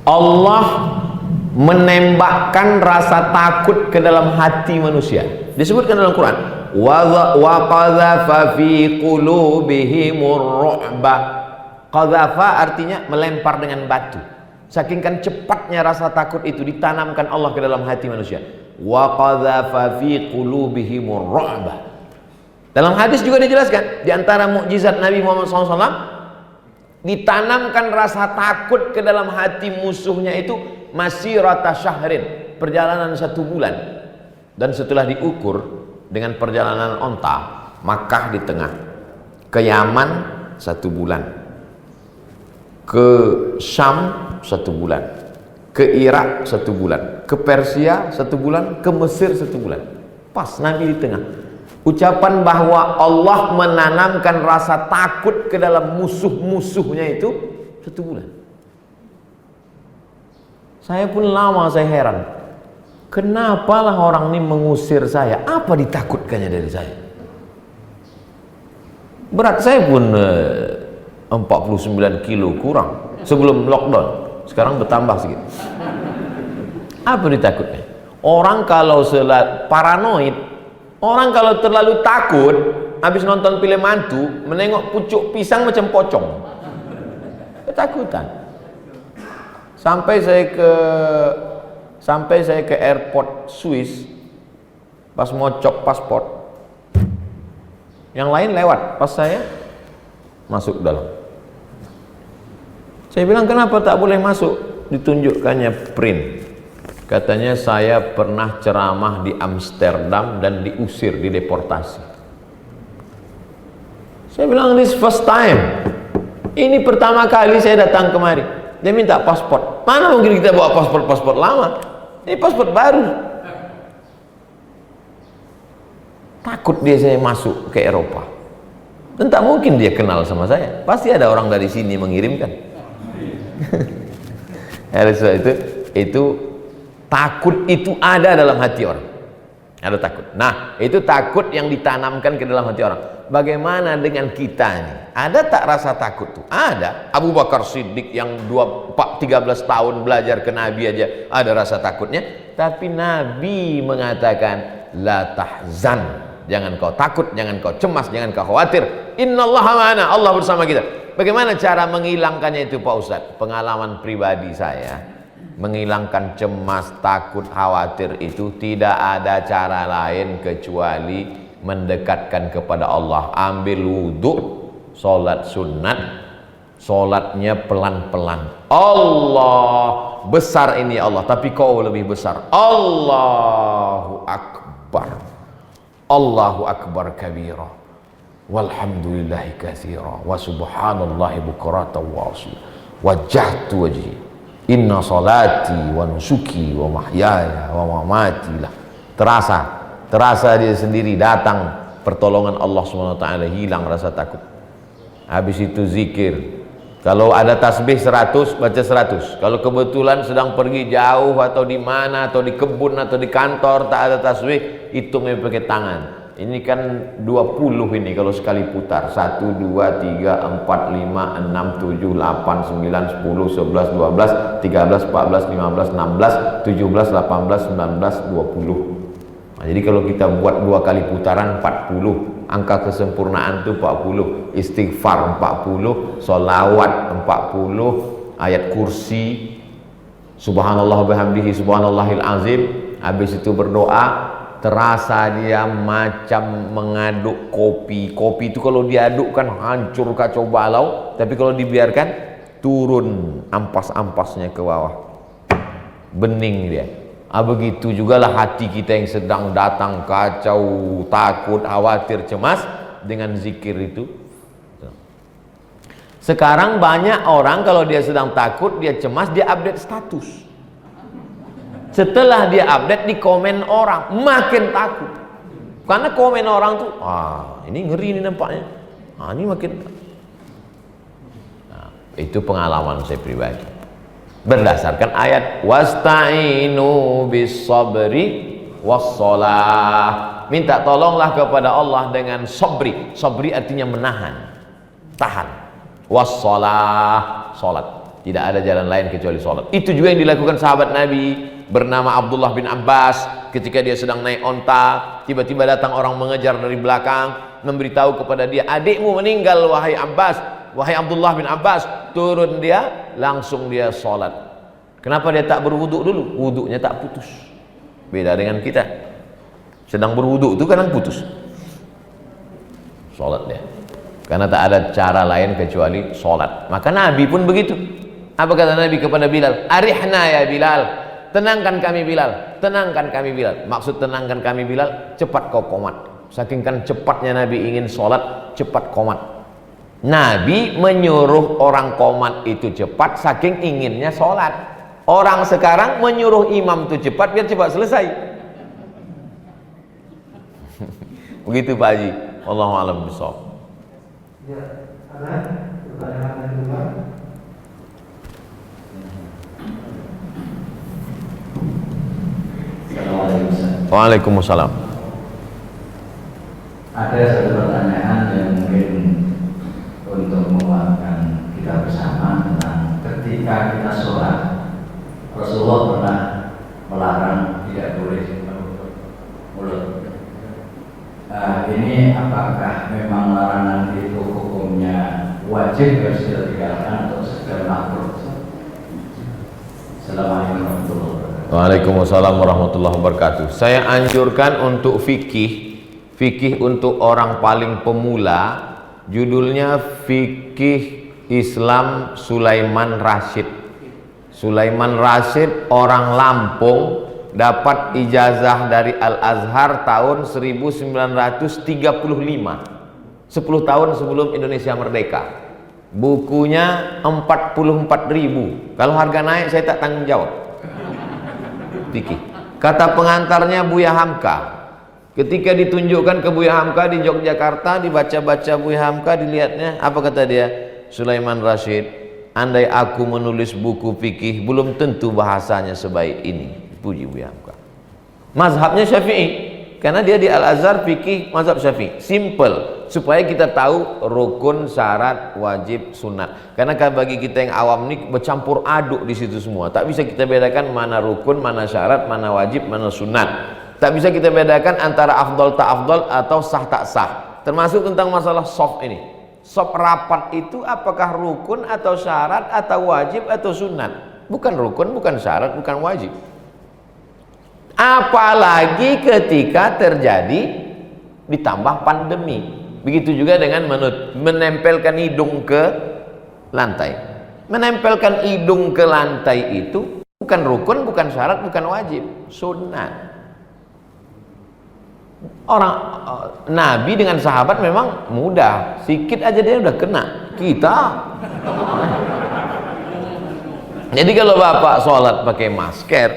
Allah menembakkan rasa takut ke dalam hati manusia. Disebutkan dalam Quran, wa qadhafa fi qulubihimur ru'ba. Qadhafa artinya melempar dengan batu. Saking kan cepatnya rasa takut itu ditanamkan Allah ke dalam hati manusia. Wa qadhafa fi qulubihimur ru'ba. Dalam hadis juga dijelaskan, di antara mukjizat Nabi Muhammad SAW, ditanamkan rasa takut ke dalam hati musuhnya itu masirata syahrin, perjalanan 1 bulan. Dan setelah diukur dengan perjalanan onta, Makkah di tengah, ke Yaman 1 bulan, ke Syam 1 bulan, ke Irak 1 bulan, ke Persia 1 bulan, ke Mesir 1 bulan. Pas Nabi di tengah. Ucapan bahwa Allah menanamkan rasa takut ke dalam musuh-musuhnya itu 1 bulan. Saya pun lama saya heran, kenapalah orang ini mengusir saya? Apa ditakutkannya dari saya? Berat saya pun 49 kilo kurang sebelum lockdown, sekarang bertambah sedikit. Apa ditakutkan? Orang kalau paranoid, orang kalau terlalu takut, habis nonton film hantu, menengok pucuk pisang macam pocong, ketakutan. Sampai saya ke airport Swiss, pas mau cop paspor, yang lain lewat, pas saya masuk dalam. Saya bilang, kenapa tak boleh masuk? Ditunjukkannya print. Katanya saya pernah ceramah di Amsterdam dan diusir, dideportasi. Saya bilang, this first time. Ini pertama kali saya datang kemari. Dia minta paspor. Mana mungkin kita bawa paspor lama? Ini paspor baru. Takut dia saya masuk ke Eropa. Dan tak mungkin dia kenal sama saya. Pasti ada orang dari sini mengirimkan. Itu takut itu ada dalam hati orang. Ada takut. Nah, itu takut yang ditanamkan ke dalam hati orang. Bagaimana dengan kita ini? Ada tak rasa takut tuh? Ada. Abu Bakar Siddiq yang 13 tahun belajar ke Nabi aja ada rasa takutnya. Tapi Nabi mengatakan, la tahzan. Jangan kau takut, jangan kau cemas, jangan kau khawatir. Innallaha ma'ana, Allah bersama kita. Bagaimana cara menghilangkannya itu Pak Ustadz? Pengalaman pribadi saya, menghilangkan cemas, takut, khawatir itu tidak ada cara lain kecuali mendekatkan kepada Allah. Ambil wudhu, sholat sunat, sholatnya pelan-pelan. Allah besar ini Allah, tapi kau lebih besar. Allahu Akbar, Allahu Akbar kabira, walhamdulillahi katsira, wa subhanallahi bukratan wa asila, wajjahtu wajhi, inna salati wa nusuki wa mahyaya wa mamati lah. Terasa dia sendiri datang pertolongan Allah SWT, hilang rasa takut. Habis itu zikir. Kalau ada tasbih 100, baca 100. Kalau kebetulan sedang pergi jauh atau di mana, atau di kebun atau di kantor tak ada tasbih, hitungnya pakai tangan. Ini kan 20 ini kalau sekali putar. 1, 2, 3, 4, 5, 6, 7, 8, 9, 10, 11, 12, 13, 14, 15, 16, 17, 18, 19, 20. Nah, jadi kalau kita buat 2 kali putaran 40, angka kesempurnaan itu 40, istighfar 40, sholawat 40, ayat kursi, subhanallah bihamdihi subhanallahil azim. Habis itu berdoa, terasa dia macam mengaduk kopi. Kopi itu kalau diaduk kan hancur kacau balau, tapi kalau dibiarkan turun ampas-ampasnya ke bawah, bening dia. Begitu jugalah hati kita yang sedang datang kacau, takut, khawatir, cemas, dengan zikir itu. Sekarang banyak orang kalau dia sedang takut, dia cemas, dia update status. Setelah dia update, di komen orang, makin takut. Karena komen orang tuh, ini ngeri nih nampaknya. Ini makin. Nah, itu pengalaman saya pribadi. Berdasarkan ayat wasta'inu bis sabri wassalah. Minta tolonglah kepada Allah dengan sabri. Sabri artinya menahan, tahan. Wassalah, salat. Tidak ada jalan lain kecuali sholat. Itu juga yang dilakukan sahabat Nabi bernama Abdullah bin Abbas. Ketika dia sedang naik onta, tiba-tiba datang orang mengejar dari belakang, memberitahu kepada dia, adikmu meninggal wahai Abbas, wahai Abdullah bin Abbas. Turun dia, langsung dia sholat. Kenapa dia tak berwuduk dulu? Wuduknya tak putus. Beda dengan kita, sedang berwuduk itu kadang putus sholat dia, karena tak ada cara lain kecuali sholat. Maka Nabi pun begitu. Apa kata Nabi kepada Bilal? Arihna ya Bilal, tenangkan kami Bilal, tenangkan kami Bilal. Maksud tenangkan kami Bilal, cepat kau qomat. Saking kan cepatnya Nabi ingin sholat, cepat qomat. Nabi menyuruh orang qomat itu cepat, saking inginnya sholat. Orang sekarang menyuruh imam itu cepat, biar cepat selesai. Begitu Pak Haji. Wallahu a'lam bishawab. Ya, ada pertanyaan yang kedua. Waalaikumsalam. Ada satu pertanyaan yang mungkin untuk menguatkan kita bersama tentang ketika kita sholat, Rasulullah pernah melarang tidak boleh menutup mulut. Ini apakah memang larangan itu hukumnya wajib harus kita tinggalkan atau sekedar makruh? Assalamualaikum warahmatullahi wabarakatuh. Waalaikumsalam warahmatullahi wabarakatuh. Saya anjurkan untuk fikih untuk orang paling pemula, judulnya Fikih Islam Sulaiman Rasyid. Sulaiman Rasyid orang Lampung, dapat ijazah dari Al-Azhar tahun 1935, 10 tahun sebelum Indonesia merdeka. Bukunya 44.000. Kalau harga naik saya tak tanggung jawab. Fikih. Kata pengantarnya Buya Hamka, ketika ditunjukkan ke Buya Hamka di Yogyakarta, dibaca-baca Buya Hamka, dilihatnya, apa kata dia? Sulaiman Rasyid, andai aku menulis buku fikih, belum tentu bahasanya sebaik ini. Puji Buya Hamka. Mazhabnya Syafi'i, karena dia di Al-Azhar fikih mazhab Syafi'i. Simple, supaya kita tahu rukun, syarat, wajib, sunat. Karena bagi kita yang awam ini bercampur aduk di situ semua. Tak bisa kita bedakan mana rukun, mana syarat, mana wajib, mana sunat. Tak bisa kita bedakan antara afdol tak afdol atau sah tak sah. Termasuk tentang masalah soft ini. Soft rapat itu apakah rukun atau syarat atau wajib atau sunat? Bukan rukun, bukan syarat, bukan wajib. Apalagi ketika terjadi ditambah pandemi. Begitu juga dengan menempelkan hidung ke lantai. Menempelkan hidung ke lantai itu bukan rukun, bukan syarat, bukan wajib, sunat. Orang Nabi dengan sahabat memang mudah, sikit aja dia udah kena. Kita jadi kalau bapak sholat pakai masker,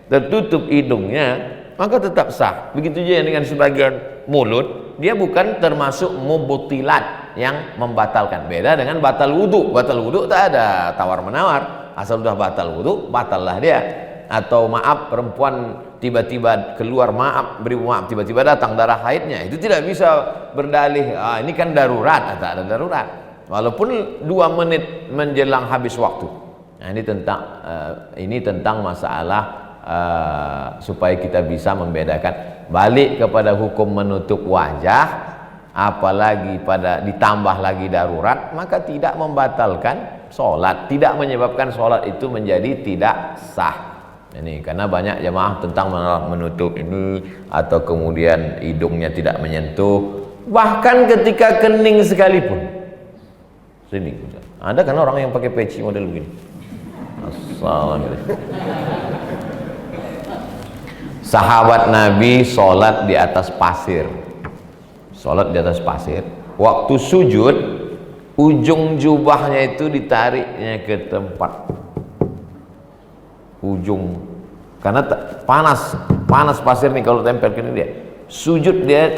tertutup hidungnya, maka tetap sah. Begitu juga dengan sebagian mulut, dia bukan termasuk mubtilat yang membatalkan. Beda dengan batal wudhu. Batal wudhu tak ada tawar menawar, asal sudah batal wudhu, batallah dia. Atau maaf, perempuan tiba-tiba keluar beri maaf, tiba-tiba datang darah haidnya, itu tidak bisa berdalih, ini kan darurat. Tak ada darurat, walaupun 2 menit menjelang habis waktu. Nah, ini tentang masalah supaya kita bisa membedakan. Balik kepada hukum menutup wajah, apalagi ditambah lagi darurat, maka tidak membatalkan sholat, tidak menyebabkan sholat itu menjadi tidak sah. Ini karena banyak jemaah tentang menutup ini, atau kemudian hidungnya tidak menyentuh, bahkan ketika kening sekalipun. Sini ada kan orang yang pakai peci model begini. Assalamualaikum. Sahabat Nabi sholat di atas pasir. Sholat di atas pasir. Waktu sujud, ujung jubahnya itu ditariknya ke tempat ujung, karena panas pasir nih kalau tempel ke ini dia. Sujud dia,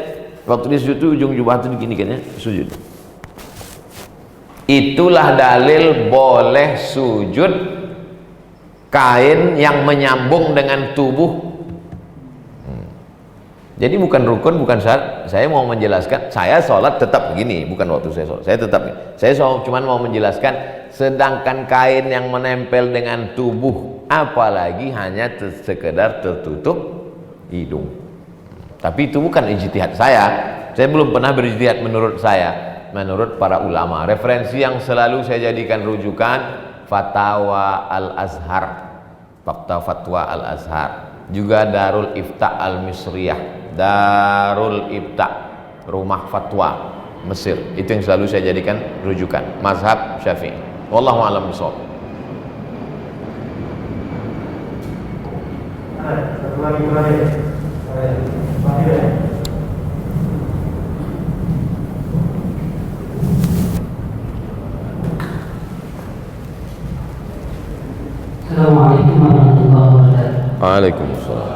waktu dia sujud itu ujung jubah itu digini-gini sujud. Itulah dalil boleh sujud kain yang menyambung dengan tubuh. Jadi bukan rukun, bukan syarat. Saya mau menjelaskan, saya sholat tetap begini, bukan waktu saya sholat. Saya tetap, saya cuma mau menjelaskan sedangkan kain yang menempel dengan tubuh, apalagi hanya sekedar tertutup hidung. Tapi itu bukan ijtihad saya belum pernah berijtihad menurut saya, menurut para ulama. Referensi yang selalu saya jadikan rujukan Fatwa Al-Azhar, Fatwa Al-Azhar, juga Darul Ifta Al-Misriyah, Darul Ifta, rumah fatwa Mesir. Itu yang selalu saya jadikan rujukan, mazhab Syafi'i. Wallahu a'lam bishawab. Satu lagi terakhir. Assalamualaikum warahmatullahi wabarakatuh. Waalaikumsalam.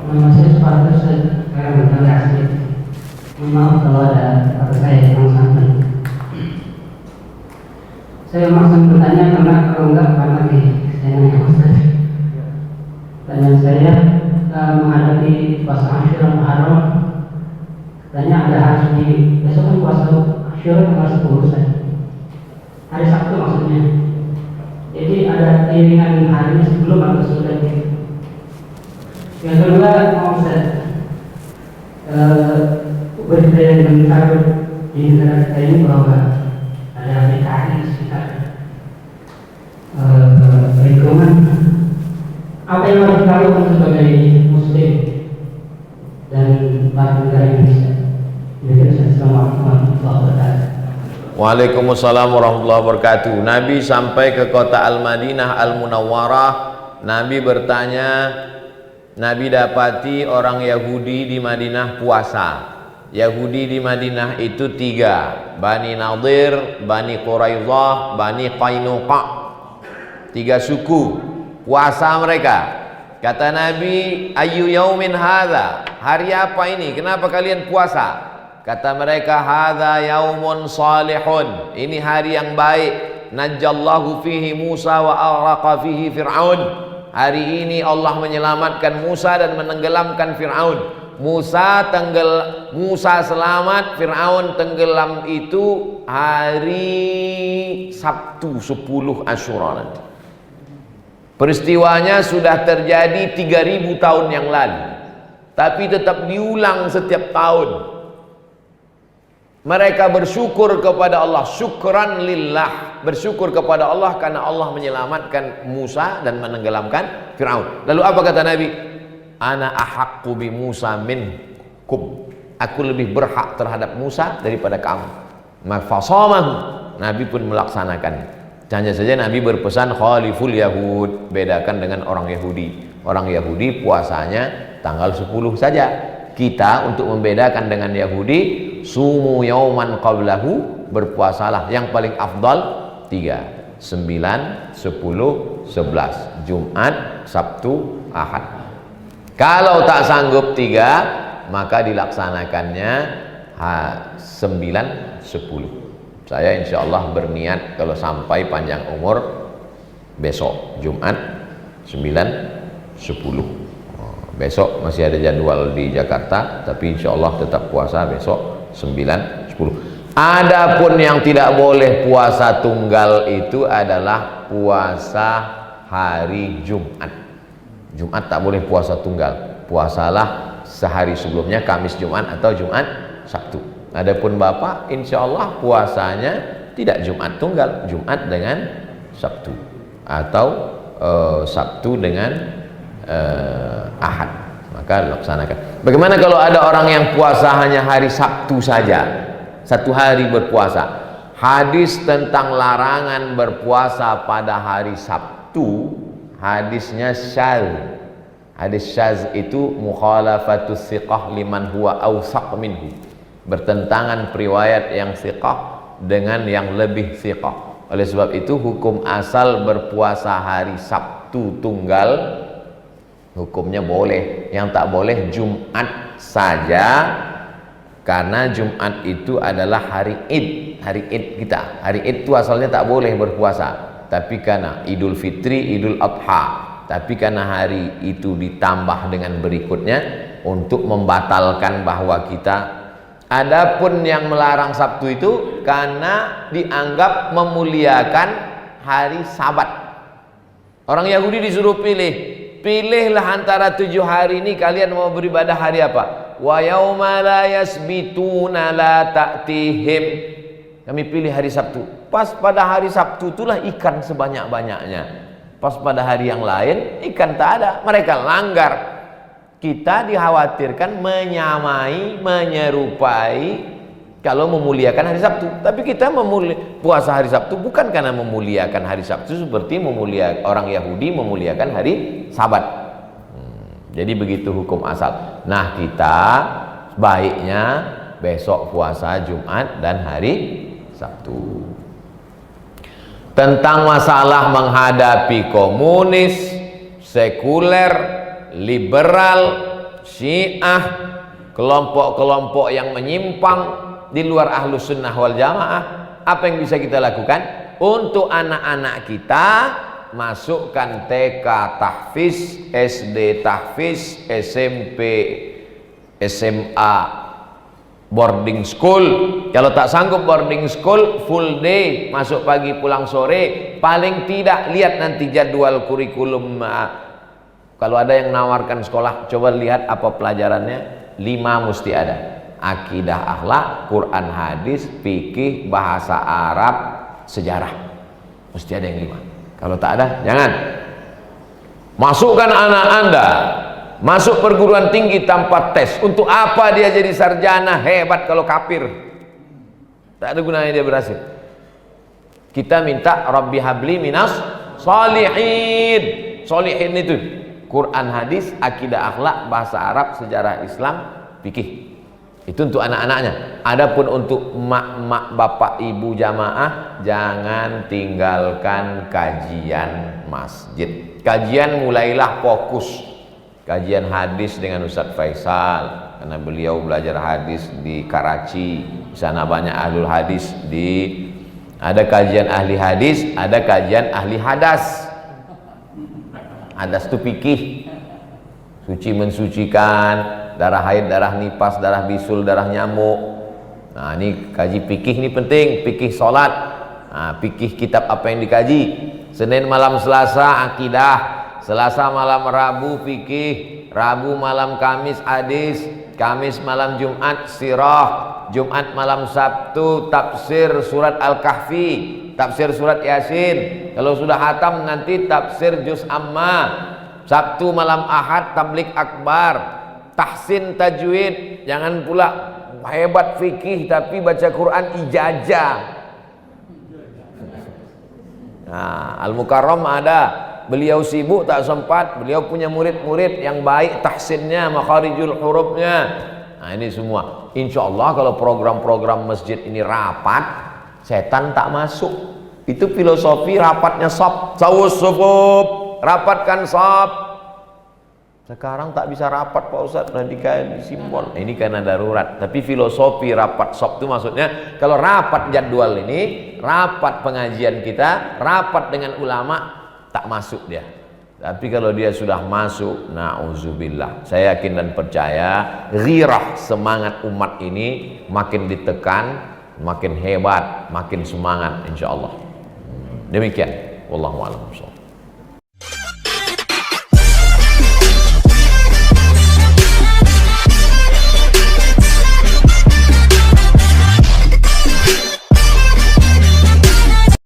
Nama saya Suparto, sekarang berkali asli. Mohon maaf kalau ada kata saya yang salah. Saya maksud bertanya karena kalau enggak karena saya nanya Ustaz. Pertanyaan saya menghadapi puasa Asyura Muharram. Tanya ada harus di besok kan puasa Asyura tanggal 10 saja. Hari Sabtu maksudnya. Jadi ada iringan harinya sebelum atau sesudah itu. Yang kedua, mau saya berita yang mendengar di negara kita ini bahwa ada PKI sekitar lingkungan. Apa yang harus kita lakukan sebagai Muslim dan warga negara Indonesia? Assalamualaikum warahmatullahi wabarakatuh. Waalaikumsalam warahmatullahi wabarakatuh. Nabi sampai ke kota Al-Madinah Al-Munawwarah. Nabi bertanya, Nabi dapati orang Yahudi di Madinah puasa. Yahudi di Madinah itu 3, Bani Nadir, Bani Quraidah, Bani Qainuqa. 3 suku puasa mereka. Kata Nabi, ayyu yaumin hadza, hari apa ini, kenapa kalian puasa? Kata mereka, hadza yaumun salihun, ini hari yang baik. Najjallahu fihi Musa wa aghlaqa fihi Fir'aun. Hari ini Allah menyelamatkan Musa dan menenggelamkan Fir'aun. Musa selamat, Fir'aun tenggelam. Itu hari Sabtu 10 Asyura nanti. Peristiwanya sudah terjadi 3000 tahun yang lalu, tapi tetap diulang setiap tahun. Mereka bersyukur kepada Allah, syukran lillah, bersyukur kepada Allah karena Allah menyelamatkan Musa dan menenggelamkan Fir'aun. Lalu apa kata Nabi? Ana ahaqqu bi Musa minkum, aku lebih berhak terhadap Musa daripada kamu. Mafasamahu, Nabi pun melaksanakan. Hanya saja Nabi berpesan khaliful Yahud, bedakan dengan orang Yahudi. Orang Yahudi puasanya tanggal 10 saja. Kita untuk membedakan dengan Yahudi, sumu yauman qablahu, berpuasalah yang paling afdal 3, 9, 10, 11, Jumat, Sabtu, Ahad. Kalau tak sanggup 3, maka dilaksanakannya 9, 10. Saya insya Allah berniat kalau sampai panjang umur besok Jumat 9, 10. Besok masih ada jadwal di Jakarta, tapi insya Allah tetap puasa besok 9, 10. Adapun yang tidak boleh puasa tunggal itu adalah puasa hari Jumat. Jumat tak boleh puasa tunggal. Puasalah sehari sebelumnya, Kamis Jumat atau Jumat Sabtu. Adapun Bapak insya Allah puasanya tidak Jumat tunggal, Jumat dengan Sabtu, atau Sabtu dengan Ahad, maka laksanakan. Bagaimana kalau ada orang yang puasa hanya hari Sabtu saja, 1 hari berpuasa? Hadis tentang larangan berpuasa pada hari Sabtu, hadisnya syadz. Hadis syadz itu mukhalafatus thiqah liman huwa awsaq minhu, bertentangan riwayat yang thiqah dengan yang lebih thiqah. Oleh sebab itu hukum asal berpuasa hari Sabtu tunggal hukumnya boleh. Yang tak boleh Jumat saja, karena Jumat itu adalah hari Id, hari Id kita. Hari Id itu asalnya tak boleh berpuasa, tapi karena Idul Fitri, Idul Adha, tapi karena hari itu ditambah dengan berikutnya untuk membatalkan bahwa kita. Adapun yang melarang Sabtu itu karena dianggap memuliakan hari Sabat. Orang Yahudi disuruh pilihlah antara 7 hari ini kalian mau beribadah hari apa? Wa yauma la yasbituna la ta'tihim. Kami pilih hari Sabtu. Pas pada hari Sabtu itulah ikan sebanyak-banyaknya. Pas pada hari yang lain ikan tak ada, mereka langgar. Kita dikhawatirkan menyamai, menyerupai kalau memuliakan hari Sabtu. Tapi kita puasa hari Sabtu bukan karena memuliakan hari Sabtu seperti orang Yahudi memuliakan hari Sabat. Jadi begitu hukum asal. Nah, kita baiknya besok puasa Jumat dan hari Sabtu. Tentang masalah menghadapi komunis, sekuler, liberal, Syiah, kelompok-kelompok yang menyimpang di luar Ahlus Sunnah wal Jamaah, apa yang bisa kita lakukan? Untuk anak-anak kita, masukkan TK tahfiz, SD tahfiz, SMP, SMA boarding school. Kalau tak sanggup boarding school, full day, masuk pagi pulang sore. Paling tidak lihat nanti jadwal kurikulum. Kalau ada yang nawarkan sekolah, coba lihat apa pelajarannya. 5 mesti ada: akidah, akhlak, Quran, hadis, fikih, bahasa Arab, sejarah. Mesti ada yang 5. Kalau tak ada, jangan. Masukkan anak Anda masuk perguruan tinggi tanpa tes. Untuk apa dia jadi sarjana hebat kalau kafir? Tak ada gunanya dia berhasil. Kita minta Rabbi habli minas sholihin. Sholihin itu Quran, hadis, akidah, akhlak, bahasa Arab, sejarah Islam, fikih. Itu untuk anak-anaknya. Adapun untuk mak-mak, bapak, ibu jamaah, jangan tinggalkan kajian masjid. Kajian mulailah fokus. Kajian hadis dengan Ustadz Faisal, karena beliau belajar hadis di Karachi. Di sana banyak ahlul hadis. Ada kajian ahli hadis, ada kajian ahli hadas. Hadas itu fikih, suci mensucikan, darah haid, darah nipas, darah bisul, darah nyamuk. Nah, ini kaji fikih, ini penting. Fikih sholat, nah, fikih kitab apa yang dikaji. Senin malam Selasa akidah, Selasa malam Rabu fikih, Rabu malam Kamis hadis, Kamis malam Jumat sirah, Jumat malam Sabtu tafsir surat Al-Kahfi, tafsir surat Yasin. Kalau sudah hatam nanti tafsir juz amma. Sabtu malam Ahad tablik akbar, tahsin tajwid. Jangan pula hebat fikih tapi baca Quran ijazah. Nah, Al-Mukarram ada, beliau sibuk tak sempat, beliau punya murid-murid yang baik tahsinnya, makharijul hurufnya. Nah, ini semua insya Allah kalau program-program masjid ini rapat, setan tak masuk. Itu filosofi rapatnya sop, sawus sufuf, rapatkan sop. Sekarang tak bisa rapat Pak Ustadz, radikal simbol. Ini karena darurat. Tapi filosofi rapat sop itu maksudnya kalau rapat jadwal ini, rapat pengajian kita, rapat dengan ulama, tak masuk dia. Tapi kalau dia sudah masuk, na'udzubillah, saya yakin dan percaya ghirah semangat umat ini makin ditekan, makin hebat, makin semangat insyaallah. Demikian, wallahu a'lam.